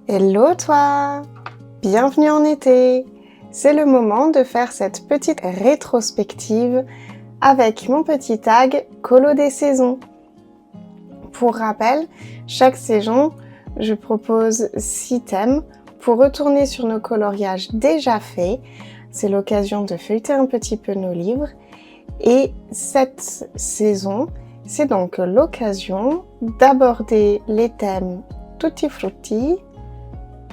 Hello toi! Bienvenue en été! C'est le moment de faire cette petite rétrospective avec mon petit tag Colo des saisons. Pour rappel, chaque saison, je propose 6 thèmes pour retourner sur nos coloriages déjà faits. C'est l'occasion de feuilleter un petit peu nos livres. Et cette saison, c'est donc l'occasion d'aborder les thèmes Tutti Frutti,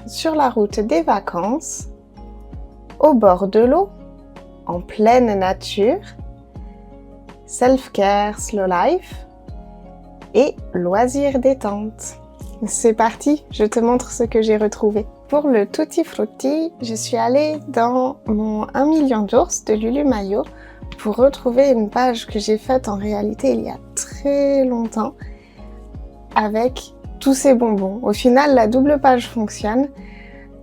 sur la route des vacances, au bord de l'eau, en pleine nature, self-care, slow life et loisirs détente. C'est parti, je te montre ce que j'ai retrouvé. Pour le Tutti Frutti, je suis allée dans mon 1 million d'ours de Lulu Mayo pour retrouver une page que j'ai faite en réalité il y a très longtemps avec tous ces bonbons. Au final, la double page fonctionne.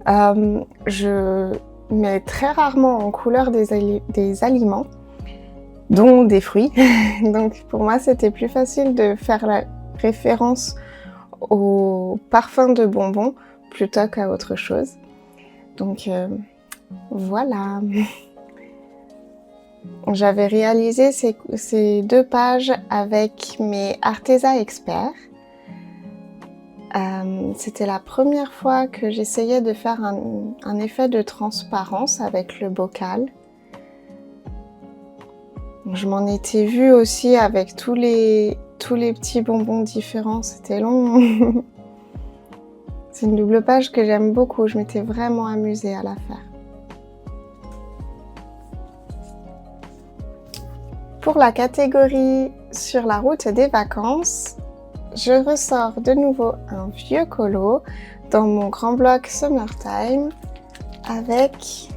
Je mets très rarement en couleur des aliments, dont des fruits. Donc pour moi, c'était plus facile de faire la référence au parfum de bonbons plutôt qu'à autre chose. Donc voilà. J'avais réalisé ces 2 pages avec mes Arteza Experts. C'était la première fois que j'essayais de faire un effet de transparence avec le bocal. Je m'en étais vue aussi avec tous les petits bonbons différents, c'était long. C'est une double page que j'aime beaucoup, je m'étais vraiment amusée à la faire. Pour la catégorie sur la route des vacances, je ressors de nouveau un vieux colo dans mon grand bloc Summertime avec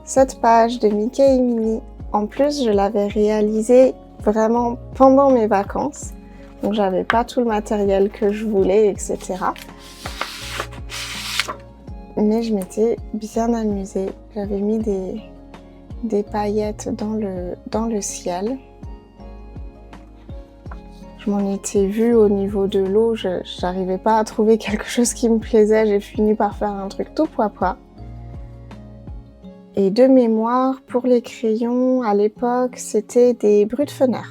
cette page de Mickey et Minnie. En plus, je l'avais réalisée vraiment pendant mes vacances, donc j'avais pas tout le matériel que je voulais, etc. Mais je m'étais bien amusée. J'avais mis des paillettes dans le ciel. Je m'en étais vue au niveau de l'eau, j'arrivais pas à trouver quelque chose qui me plaisait, j'ai fini par faire un truc tout pois-pois. Et de mémoire, pour les crayons, à l'époque, c'était des Brutfener.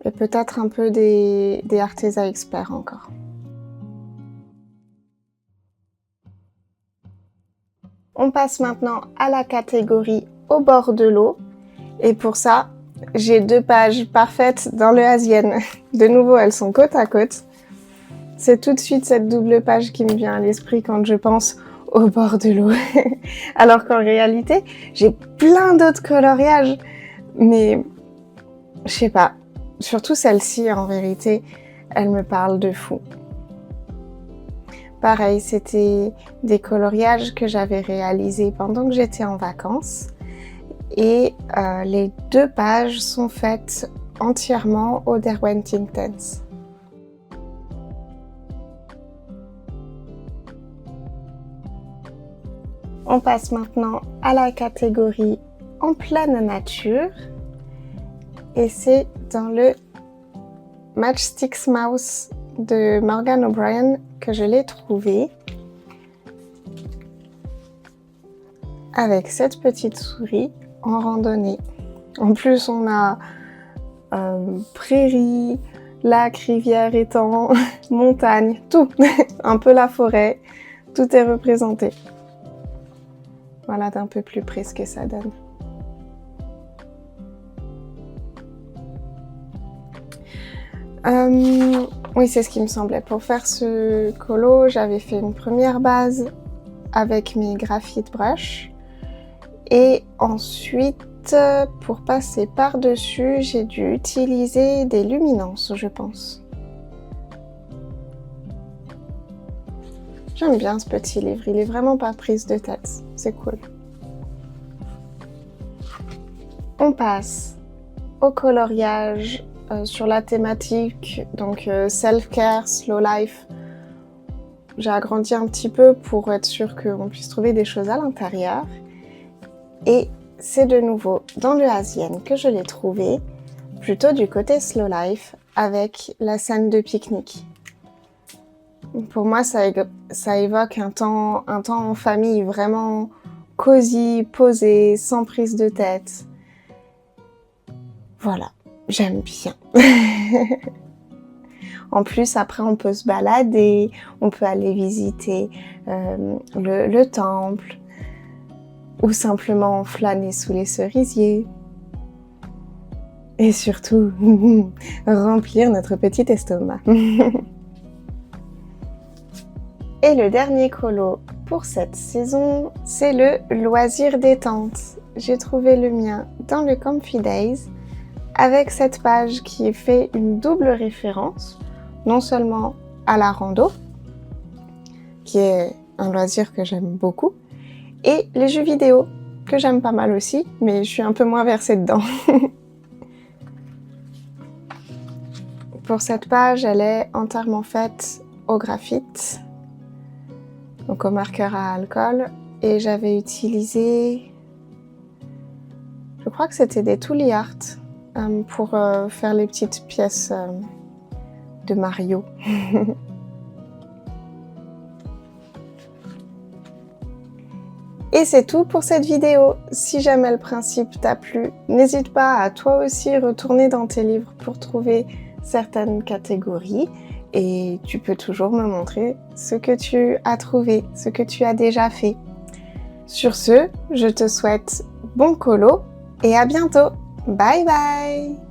Et peut-être un peu des Arteza Experts encore. On passe maintenant à la catégorie au bord de l'eau. Et pour ça, j'ai 2 pages parfaites dans le Asienne. De nouveau, elles sont côte à côte. C'est tout de suite cette double page qui me vient à l'esprit quand je pense au bord de l'eau. Alors qu'en réalité, j'ai plein d'autres coloriages. Mais je sais pas. Surtout celle-ci, en vérité, elle me parle de fou. Pareil, c'était des coloriages que j'avais réalisés pendant que j'étais en vacances. Et les 2 pages sont faites entièrement au Derwent Intense. On passe maintenant à la catégorie en pleine nature. Et c'est dans le Matchsticks Mouse de Morgan O'Brien que je l'ai trouvé. Avec cette petite souris en randonnée. En plus, on a prairie, lac, rivière, étang, montagne, tout. Un peu la forêt, tout est représenté. Voilà d'un peu plus près ce que ça donne. Oui, c'est ce qui me semblait. Pour faire ce colo, j'avais fait une première base avec mes graphite brush. Et ensuite, pour passer par-dessus, j'ai dû utiliser des luminances, je pense. J'aime bien ce petit livre, il est vraiment pas prise de tête, c'est cool. On passe au coloriage sur la thématique, donc self-care, slow life. J'ai agrandi un petit peu pour être sûre qu'on puisse trouver des choses à l'intérieur. Et c'est de nouveau dans le Asienne que je l'ai trouvé, plutôt du côté slow life, avec la scène de pique-nique. Pour moi, ça évoque un temps en famille vraiment cosy, posé, sans prise de tête. Voilà, j'aime bien. En plus, après, on peut se balader, on peut aller visiter le temple ou simplement flâner sous les cerisiers. Et surtout, remplir notre petit estomac. Et le dernier colo pour cette saison, c'est le loisir détente. J'ai trouvé le mien dans le Comfy Days avec cette page qui fait une double référence, non seulement à la rando, qui est un loisir que j'aime beaucoup, et les jeux vidéo, que j'aime pas mal aussi, mais je suis un peu moins versée dedans. Pour cette page, elle est entièrement faite au graphite, donc au marqueur à alcool, et j'avais utilisé, je crois que c'était des Tooly Art pour faire les petites pièces de Mario. Et c'est tout pour cette vidéo. Si jamais le principe t'a plu, n'hésite pas à toi aussi retourner dans tes livres pour trouver certaines catégories et tu peux toujours me montrer ce que tu as trouvé, ce que tu as déjà fait. Sur ce, je te souhaite bon colo et à bientôt. Bye bye!